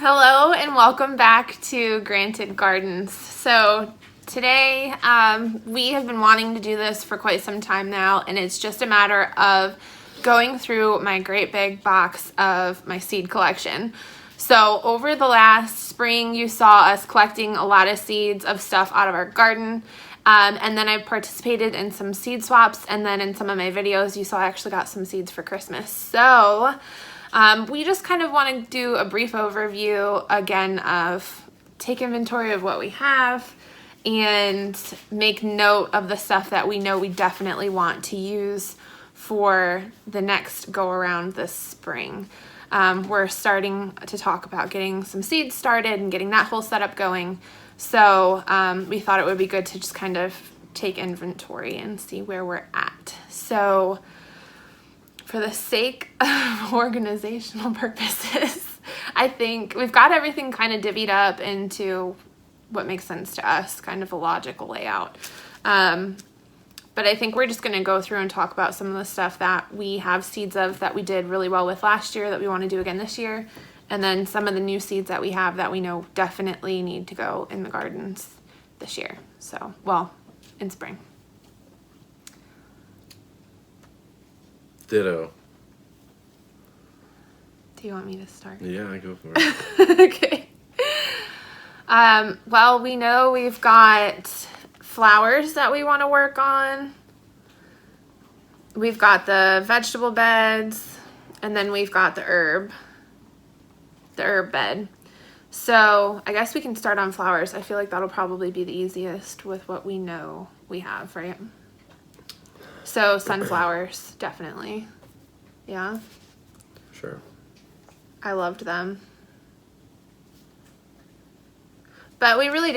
Hello and welcome back to Granted Gardens. So today we have been wanting to do this for quite some time now, and it's just a matter of going through my great big box of my seed collection. So over the last spring you saw us collecting a lot of seeds of stuff out of our garden, and then I participated in some seed swaps, and then in some of my videos you saw I actually got some seeds for Christmas. So we just kind of want to do a brief overview again of take inventory of what we have and make note of the stuff that we know we definitely want to use for the next go around this spring. We're starting to talk about getting some seeds started and getting that whole setup going. So we thought it would be good to just kind of take inventory and see where we're at. So for the sake of organizational purposes, I think we've got everything kind of divvied up into what makes sense to us, kind of a logical layout. But I think we're just going to go through and talk about some of the stuff that we have seeds of that we did really well with last year that we want to do again this year. And then some of the new seeds that we have that we know definitely need to go in the gardens this year. So, well, in spring. Ditto. Do you want me to start? Yeah, I go for it. Okay. Well, we know we've got flowers that we want to work on. We've got the vegetable beds, and then we've got the herb bed. So I guess we can start on flowers. I feel like that'll probably be the easiest with what we know we have, right? So sunflowers, definitely. Yeah. Sure. I loved them. But we really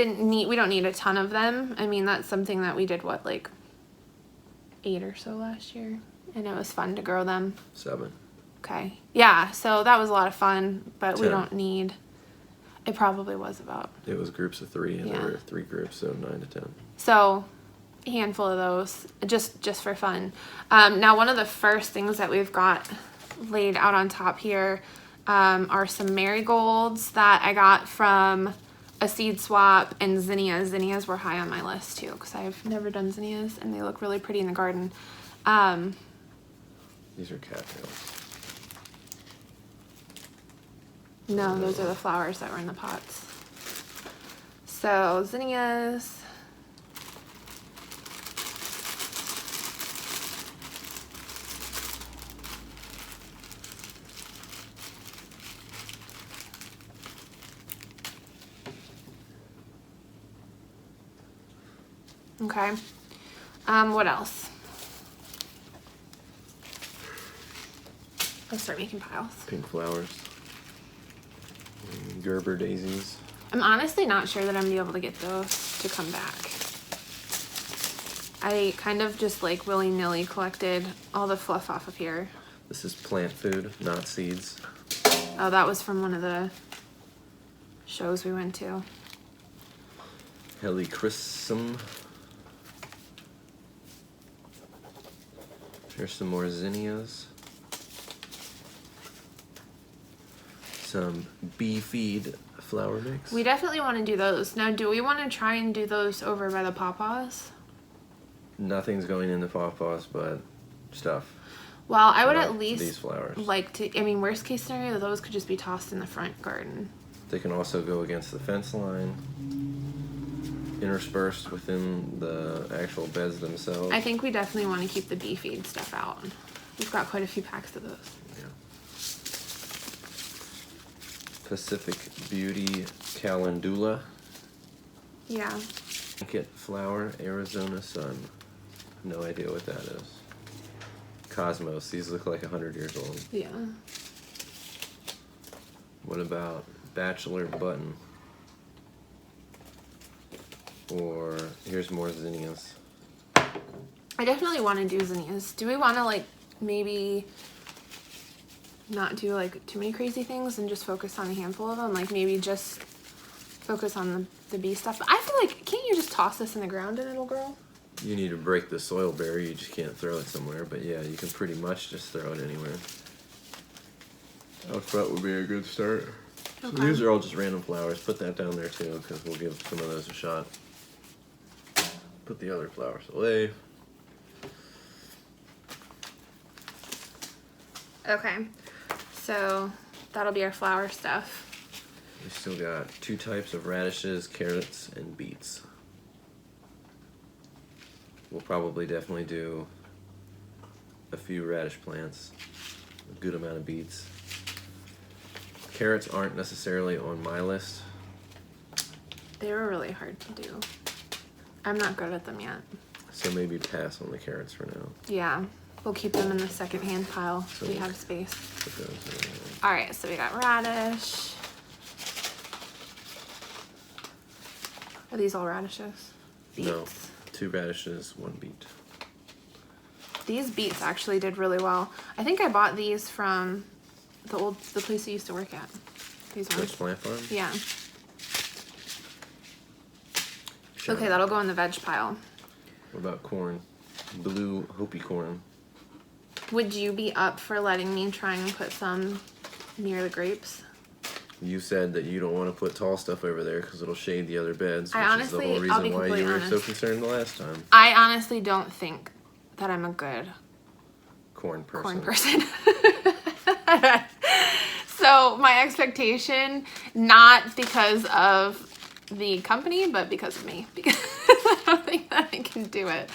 we don't need a ton of them. I mean, that's something that we did, what, like 8 or so last year? And it was fun to grow them. 7. Okay. Yeah, so that was a lot of fun, but 10. we don't need, it probably was about. It was groups of 3, and Yeah. there were 3 groups, so 9 to 10. So a handful of those, just for fun. Now, one of the first things that we've got laid out on top here are some marigolds that I got from a seed swap, and zinnias. Zinnias were high on my list too because I've never done zinnias and they look really pretty in the garden. These are cattails. No, those are the flowers that were in the pots. So zinnias. Okay. What else? Let's start making piles. Pink flowers. Gerber daisies. I'm honestly not sure that I'm gonna be able to get those to come back. I kind of just like willy-nilly collected all the fluff off of here. This is plant food, not seeds. Oh, that was from one of the shows we went to. Helichrysum. Here's some more zinnias. Some bee feed flower mix. We definitely want to do those. Now, do we want to try and do those over by the pawpaws? Nothing's going in the pawpaws but stuff. Well, I would Like at least these flowers. like to, I mean, worst case scenario, those could just be tossed in the front garden. They can also go against the fence line, interspersed within the actual beds themselves. I think we definitely want to keep the bee feed stuff out. We've got quite a few packs of those. Yeah. Pacific Beauty Calendula. Yeah. Blanket Flower, Arizona Sun. No idea what that is. Cosmos. These look like 100 years old. Yeah. What about Bachelor Button? Or here's more zinnias. I definitely want to do zinnias. Do we want to like maybe not do like too many crazy things and just focus on a handful of them? Like maybe just focus on the bee stuff. But I feel like, can't you just toss this in the ground and it'll grow? You need to break the soil barrier, you just can't throw it somewhere, but yeah, you can pretty much just throw it anywhere. Out front would be a good start. So these are all just random flowers. Put that down there too, because we'll give some of those a shot. Put the other flowers away. Okay, so that'll be our flower stuff. We still got 2 types of radishes, carrots, and beets. We'll probably definitely do a few radish plants, a good amount of beets. Carrots aren't necessarily on my list. They were really hard to do. I'm not good at them yet. So maybe pass on the carrots for now. Yeah, we'll keep them in the secondhand pile. So We have space. Put those in. All right, so we got radish. Are these all radishes? Beets. No, 2 radishes, 1 beet. These beets actually did really well. I think I bought these from the place I used to work at. These ones. First plant farm? Yeah. Sure. Okay, that'll go in the veg pile. What about corn? Blue Hopi corn. Would you be up for letting me try and put some near the grapes? You said that you don't want to put tall stuff over there because it'll shade the other beds, which I is the honestly- whole I'll reason be why you completely were so honest. concerned the last time. I honestly don't think that I'm a good Corn person. corn person. So my expectation, not because of the company, but because of me, because I don't think that I can do it.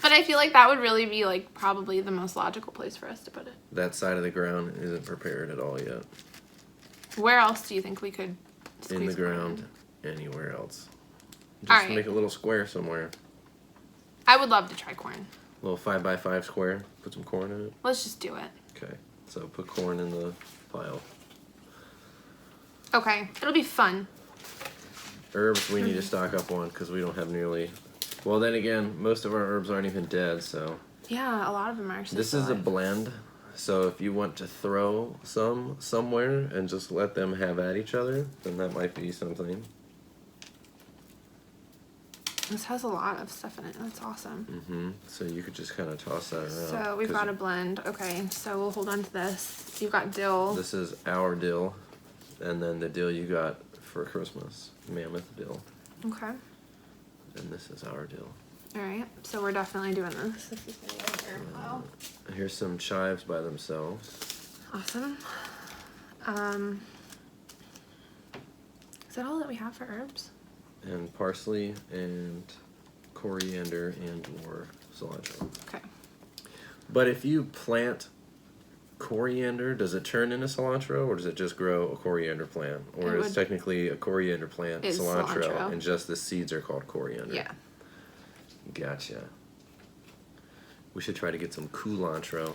But I feel like that would really be like probably the most logical place for us to put it. That side of the ground isn't prepared at all yet. Where else do you think we could squeeze In the corn ground, anywhere else. Just All right. make a little square somewhere. I would love to try corn. A little 5x5 square. Put some corn in it. Let's just do it. Okay. So put corn in the pile. Okay, it'll be fun. Herbs we need to stock up on because we don't have nearly. Well, then again, most of our herbs aren't even dead, so. Yeah, a lot of them are actually This still is a alive. blend, so if you want to throw some somewhere and just let them have at each other, then that might be something. This has a lot of stuff in it. That's awesome. So you could just kind of toss that around. So we've 'cause got a blend. Okay, so we'll hold on to this. You've got dill. This is our dill, and then the dill you got for Christmas, mammoth dill, Okay. and this is our dill. All right. So we're definitely doing this. This is gonna go in our pile. Here's some chives by themselves. Awesome. Is that all that we have for herbs? And parsley and coriander and or cilantro. Okay. But if you plant coriander, does it turn into cilantro or does it just grow a coriander plant? Or It is would- technically a coriander plant Is cilantro, cilantro. and just the seeds are called coriander? Yeah. Gotcha. We should try to get some culantro.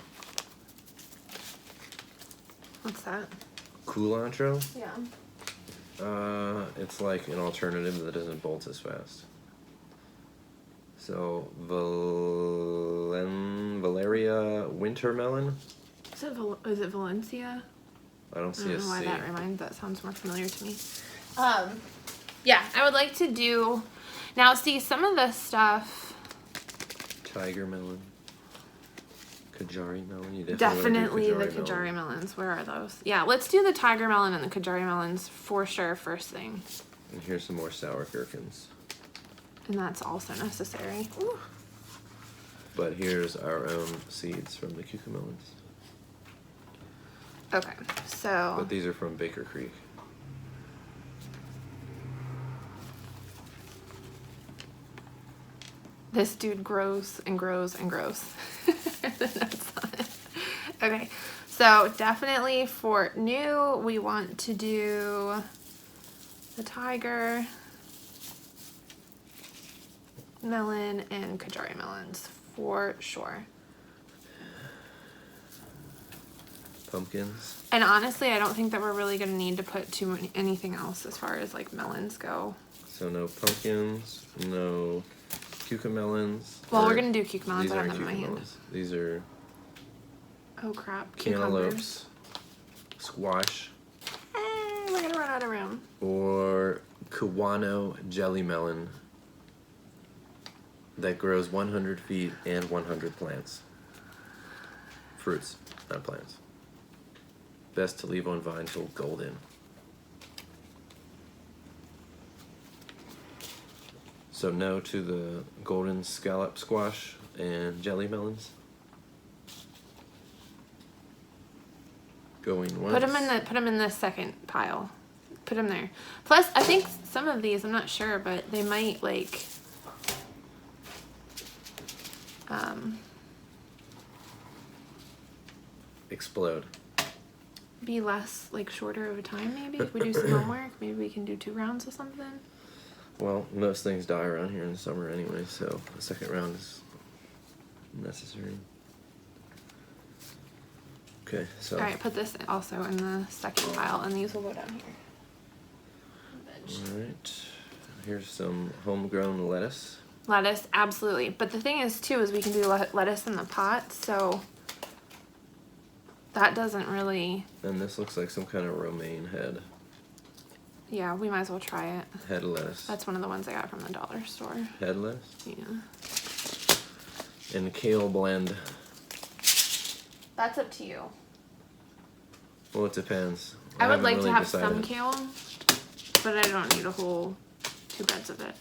What's that? Culantro? Yeah. It's like an alternative that doesn't bolt as fast. So, Valeria wintermelon? Is it Valencia? I don't I see don't a know why C. that sounds more familiar to me. Yeah, I would like to do. Now, see, some of this stuff. Tiger melon. Kajari melon. You Definitely wanna the do Kajari melons. Where are those? Yeah, let's do the tiger melon and the Kajari melons for sure first thing. And here's some more sour gherkins. And that's also necessary. Ooh. But here's our own seeds from the cucamelons. Okay, so. But these are from Baker Creek. This dude grows and grows and grows. That's on it. Okay, so definitely for new, we want to do the tiger melon and Kajari melons for sure. Pumpkins. And honestly, I don't think that we're really gonna need to put anything else as far as like melons go. So no pumpkins, no cucamelons. Well, or- we're gonna do cucamelons. These I have aren't them in my hand. cucamelons. These are Oh crap! cantaloupes, squash, We're gonna run out of room. or Kiwano jelly melon that grows 100 feet and 100 plants. Fruits, not plants. Best to leave on vine till golden. So no to the golden scallop squash and jelly melons. Going once. Put them in the second pile. Put them there. Plus, I think some of these, I'm not sure, but they might like explode. Be less like shorter of a time. Maybe if we do some homework, maybe we can do 2 rounds of something. Well, most things die around here in the summer anyway, so the second round is necessary. Okay, so. All right, put this also in the second pile, and these will go down here. All right, here's some homegrown lettuce. Lettuce, absolutely. But the thing is, too, is we can do lettuce in the pot, so that doesn't really. And this looks like some kind of romaine head. Yeah, we might as well try it. Head lettuce. That's one of the ones I got from the dollar store. Head lettuce? Yeah. And kale blend. That's up to you. Well, it depends. I would haven't like really to have decided. some kale, but I don't need a whole 2 beds of it.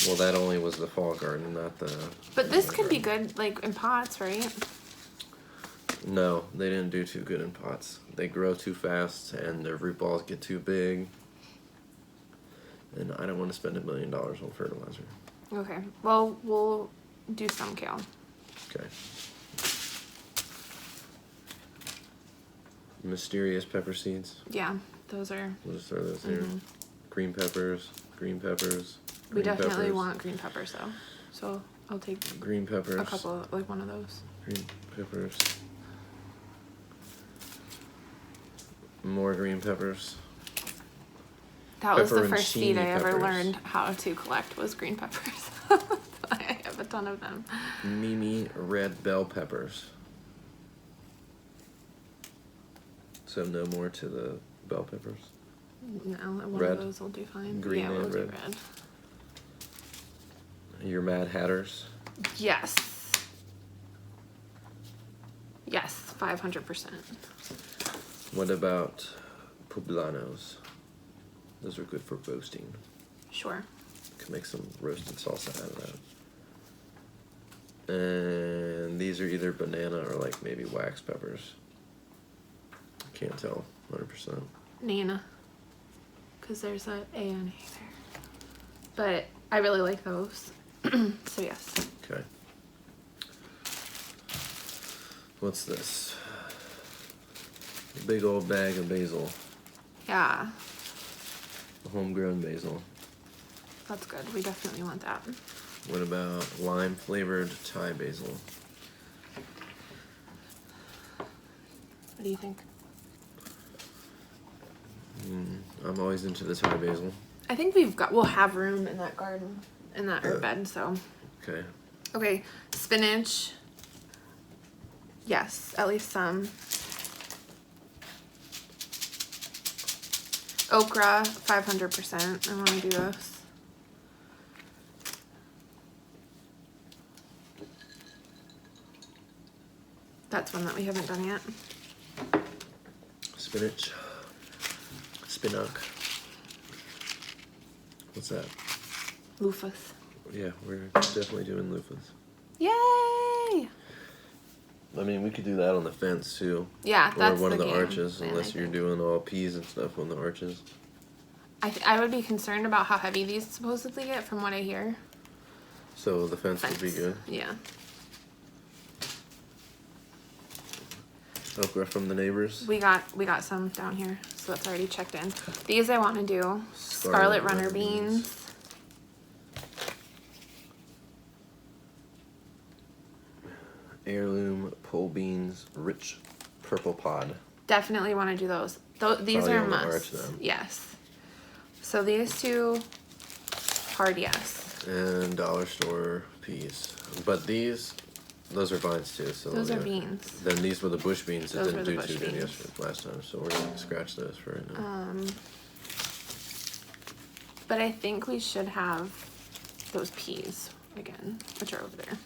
Well, that only was the fall garden, not the. But this could be good, like in pots, right? No, they didn't do too good in pots. They grow too fast, and their root balls get too big. And I don't want to spend $1 million on fertilizer. Okay. Well, we'll do some kale. Okay. Mysterious pepper seeds. Yeah, those are. We'll just throw those here. Green peppers. Green peppers. We Green definitely peppers, want green peppers, though. So I'll take green peppers. a couple, like one of those. Green peppers. More green peppers. That was the first seed I ever Pepperoncini learned how to collect was green peppers. I have a ton of them. Mimi red bell peppers. So no more to the bell peppers. No, one Red. of those will do fine. Green yeah, and we'll do red. red. Your Mad Hatters. Yes. Yes, 500%. What about poblanos? Those are good for roasting. Sure. Can make some roasted salsa out of that. And these are either banana or like maybe wax peppers. Can't tell 100%. Nana. Because there's a A and A there. But I really like those. So yes. Okay. What's this? A big old bag of basil. Yeah, Homegrown basil. that's good. We definitely want that. What about lime flavored Thai basil? What do you think? I'm always into the Thai basil. I think we'll have room in that garden, in that herb bed, so. Okay. Okay, spinach. Yes, at least some. Okra, 500%. I want to do this. That's one that we haven't done yet. Spinach. Spinach. What's that? Loofahs. Yeah, we're definitely doing loofahs. Yay! I mean, we could do that on the fence too. Yeah, that's or one the of the game arches, plan, unless I you're think. doing all peas and stuff on the arches. I would be concerned about how heavy these supposedly get from what I hear. So the fence would be good. Yeah. Okra from the neighbors. We got some down here, so that's already checked in. These I want to do. Scarlet runner beans. Heirloom pole beans, rich purple pod. Definitely want to do those. These Probably are a on the must. arch then. Yes. So these two, hard yes. And dollar store peas. But those are vines too. So Those are yeah. beans. Then these were the bush beans that Those were didn't the do bush too good beans. last time. So we're gonna scratch those for right now. But I think we should have those peas again, which are over there.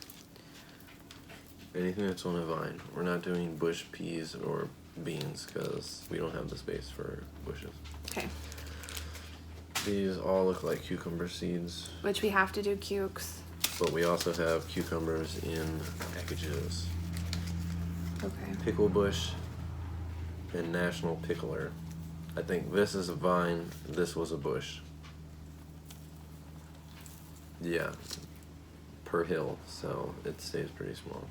Anything that's on a vine. We're not doing bush peas or beans because we don't have the space for bushes. Okay. These all look like cucumber seeds, which we have to do cukes. but we also have cucumbers in packages. Okay. Pickle bush and national pickler. I think this is a vine, this was a bush. Yeah, per hill, so it stays pretty small.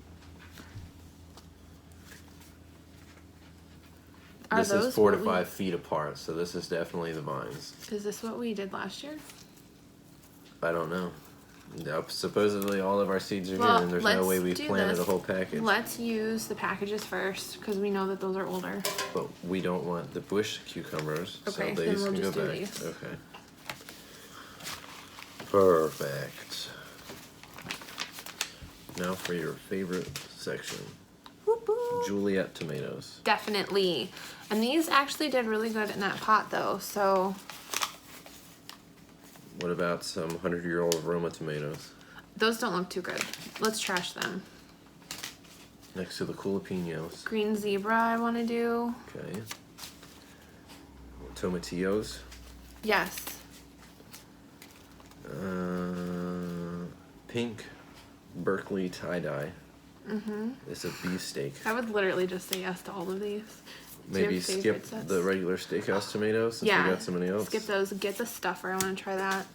Are This is those 4 to what 5 feet apart, so this is definitely the vines. Is this what we did last year? I don't know. Yep, supposedly all of our seeds are Well, good, and there's no way we've let's do planted this. a whole package. Let's use the packages first, because we know that those are older. But we don't want the bush cucumbers, Okay, so then these we'll can go just do back. these. Okay. Perfect. Now for your favorite section. Whoop, whoop. Juliet tomatoes. Definitely. And these actually did really good in that pot though, so What about some 100-year-old Roma tomatoes? those don't look too good. Let's trash them. Next to the jalapenos. Green zebra I want to do. Okay. Tomatillos. Yes. Pink Berkeley tie-dye. Mm-hmm. It's a beefsteak. I would literally just say yes to all of these. Do you Maybe have skip favorite sets? the regular steakhouse tomatoes since we got so many else. Skip those. Get the stuffer. I want to try that.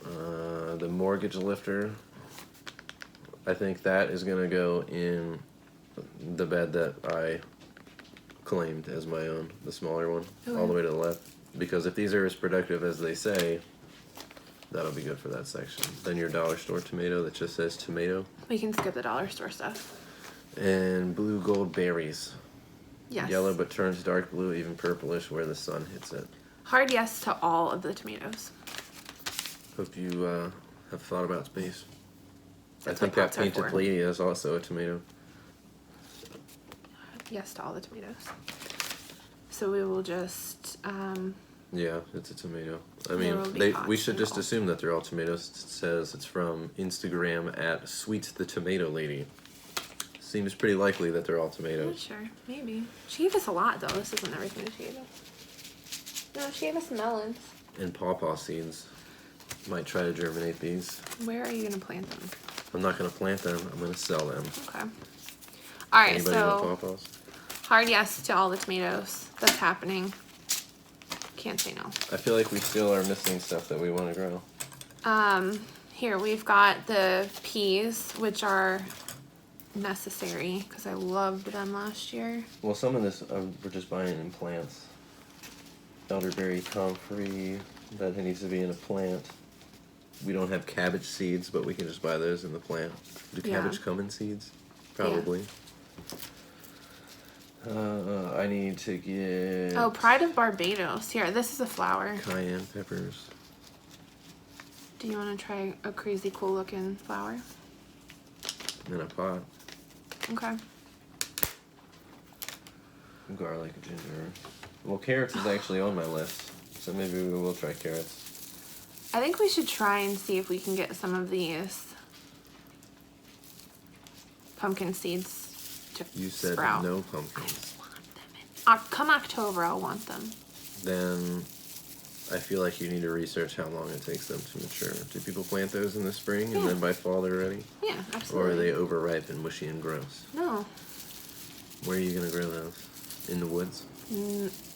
The mortgage lifter. I think that is gonna go in the bed that I claimed as my own, the smaller one, all the way to the left. Because if these are as productive as they say, that'll be good for that section. Then your dollar store tomato that just says tomato. We can skip the dollar store stuff. And blue gold berries. Yes. Yellow but turns dark blue, even purplish where the sun hits it. Hard yes to all of the tomatoes. Hope you have thought about space. That's I think what that pots are painted for. lady is also a tomato. Yes to all the tomatoes. So we will just, Yeah, it's a tomato. I There mean, will be we pots should and just all. assume that they're all tomatoes. It says it's from Instagram at Sweet the Tomato Lady. Seems pretty likely that they're all not tomatoes. sure, maybe. She gave us a lot though. This isn't everything that she gave us. No, she gave us melons. And pawpaw seeds. Might try to germinate these. Where are you gonna plant them? I'm not going to plant them. I'm going to sell them. Okay. All right, Anybody want so pawpaws? hard yes to all the tomatoes. That's happening. Can't say no. I feel like we still are missing stuff that we want to grow. Here we've got the peas, which are necessary because I loved them last year. Well, some of this we're just buying in plants. Elderberry comfrey, that needs to be in a plant. We don't have cabbage seeds, but we can just buy those in the plant. Do Yeah. cabbage come in seeds? Probably. I need to get Oh, Pride of Barbados. Here, this is a flower. cayenne peppers. Do you want to try a crazy cool looking flower? In a pot. Okay. Garlic, ginger. Well, carrots is actually on my list, so maybe we will try carrots. I think we should try and see if we can get some of these pumpkin seeds to You said sprout. no pumpkins. Come October, I'll want them. Then I feel like you need to research how long it takes them to mature. Do people plant those in the spring and Yeah. then by fall they're ready? Yeah, Or absolutely. are they overripe and mushy and gross? No. Where are you going to grow those? In the woods?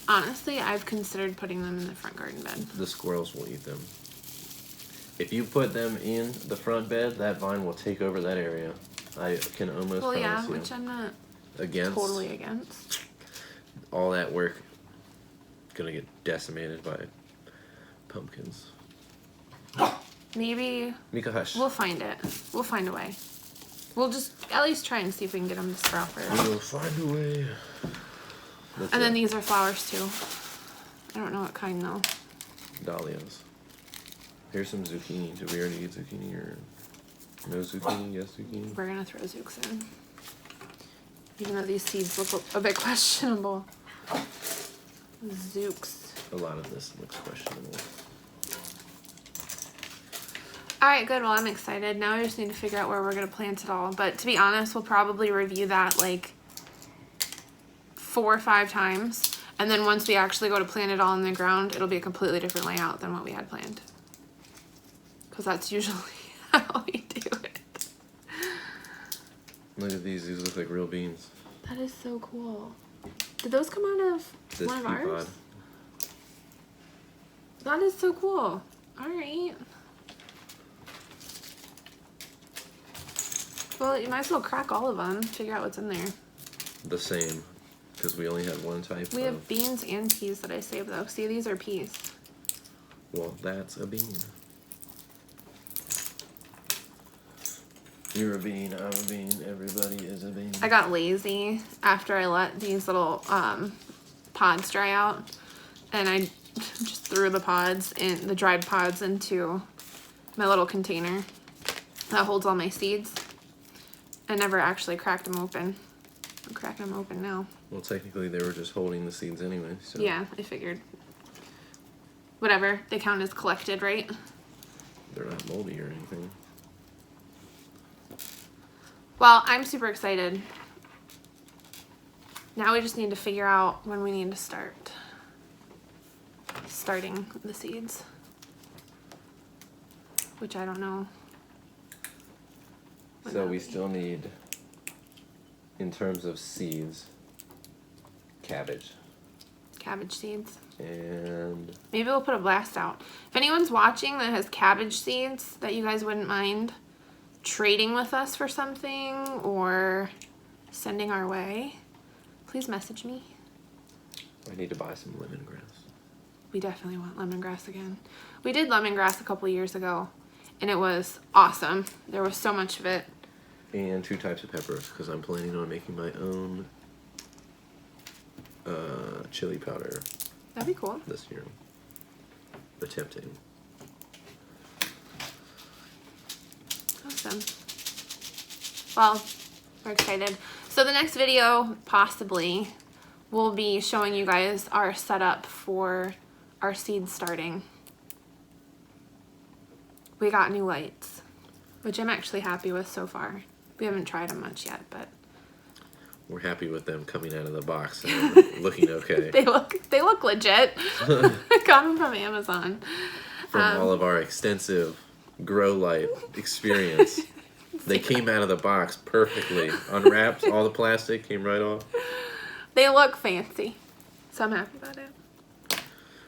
Honestly, I've considered putting them in the front garden bed. The squirrels will eat them. If you put them in the front bed, that vine will take over that area. I can almost Well, yeah, promise you. which I'm not Against totally against. all that work, gonna get decimated by pumpkins. Maybe Mika, hush. we'll find it. We'll find a way. We'll just at least try and see if we can get them to sprout first. We'll find a way. That's And then it. these are flowers too. I don't know what kind though. Dahlias. Here's some zucchini. Did we already eat zucchini or no zucchini? Yes zucchini. We're gonna throw zooks in. Even though these seeds look a bit questionable. Zooks. A lot of this looks questionable. Alright, good. Well, I'm excited. Now I just need to figure out where we're gonna plant it all. But to be honest, we'll probably review that like 4 or 5 times. And then once we actually go to plant it all in the ground, it'll be a completely different layout than what we had planned. Because that's usually how we do it. Look at these. These look like real beans. That is so cool. Did those come out of This one of pea ours? pod. That is so cool. All right. Well, you might as well crack all of them. Figure out what's in there. The same, because we only had one type. We have beans and peas that I saved though. See, these are peas. Well, that's a bean. You're a bean, I'm a bean, everybody is a bean. I got lazy after I let these little pods dry out, and I just threw the pods in the dried pods into my little container that holds all my seeds. I never actually cracked them open. I'm cracking them open now. Well, technically they were just holding the seeds anyway, so. Yeah, I figured. Whatever, they count as collected, right? They're not moldy or anything. Well, I'm super excited. Now we just need to figure out when we need to start starting the seeds, which I don't know. So we still need, in terms of seeds, cabbage. Cabbage seeds. And Maybe we'll put a blast out. If anyone's watching that has cabbage seeds that you guys wouldn't mind trading with us for something or sending our way, please message me. I need to buy some lemongrass. We definitely want lemongrass again. We did lemongrass a couple years ago and it was awesome. There was so much of it. And 2 types of peppers, because I'm planning on making my own chili powder That'd be cool. this year. Attempting. Awesome. Well, we're excited. So the next video, possibly, will be showing you guys our setup for our seed starting. We got new lights, which I'm actually happy with so far. We haven't tried them much yet, but We're happy with them coming out of the box and looking okay. they look legit. I got them from Amazon. From all of our extensive grow light experience, they came out of the box perfectly. Unwrapped, all the plastic came right off. They look fancy, so I'm happy about it.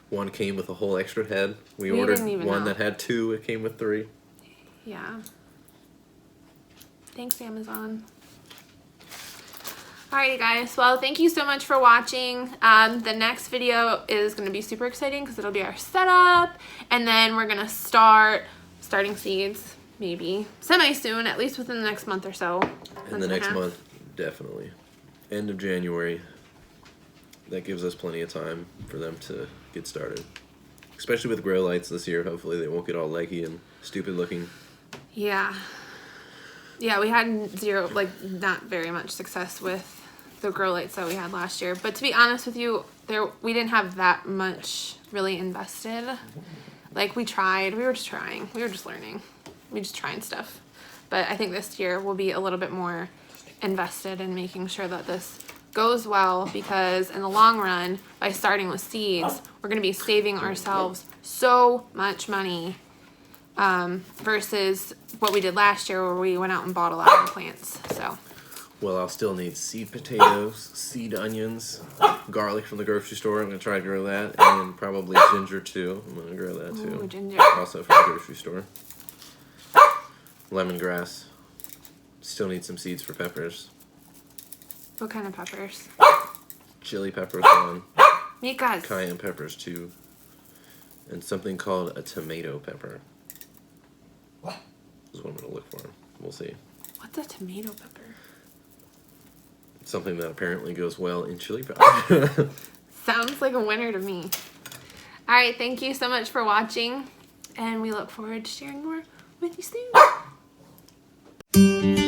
One came with a whole extra head. We We ordered didn't even one know. that had 2. It came with 3. Yeah. Thanks, Amazon. Alrighty, guys. Well, thank you so much for watching. The next video is going to be super exciting because it'll be our setup, and then we're going to starting seeds, maybe semi-soon, at least within the next month or so. In the next month, definitely. End of January. That gives us plenty of time for them to get started. Especially with grow lights this year. Hopefully they won't get all leggy and stupid looking. Yeah. Yeah, we had not very much success with the grow lights that we had last year. But to be honest with you, we didn't have that much really invested. Like, we tried. We were just trying. We were just learning. We just trying stuff. But I think this year we'll be a little bit more invested in making sure that this goes well, because in the long run, by starting with seeds, we're going to be saving ourselves so much money versus what we did last year where we went out and bought a lot of plants. So, Well, I'll still need seed potatoes, seed onions, garlic from the grocery store. I'm going to try to grow that. And probably ginger, too. I'm going to grow that, too. ooh, ginger. Also from the grocery store. Lemongrass. Still need some seeds for peppers. What kind of peppers? Chili peppers, 1. Micas. Cayenne peppers, 2. And something called a tomato pepper. Is what I'm going to look for. We'll see. What's a tomato pepper? Something that apparently goes well in chili powder. Sounds like a winner to me. All right, thank you so much for watching, and we look forward to sharing more with you soon.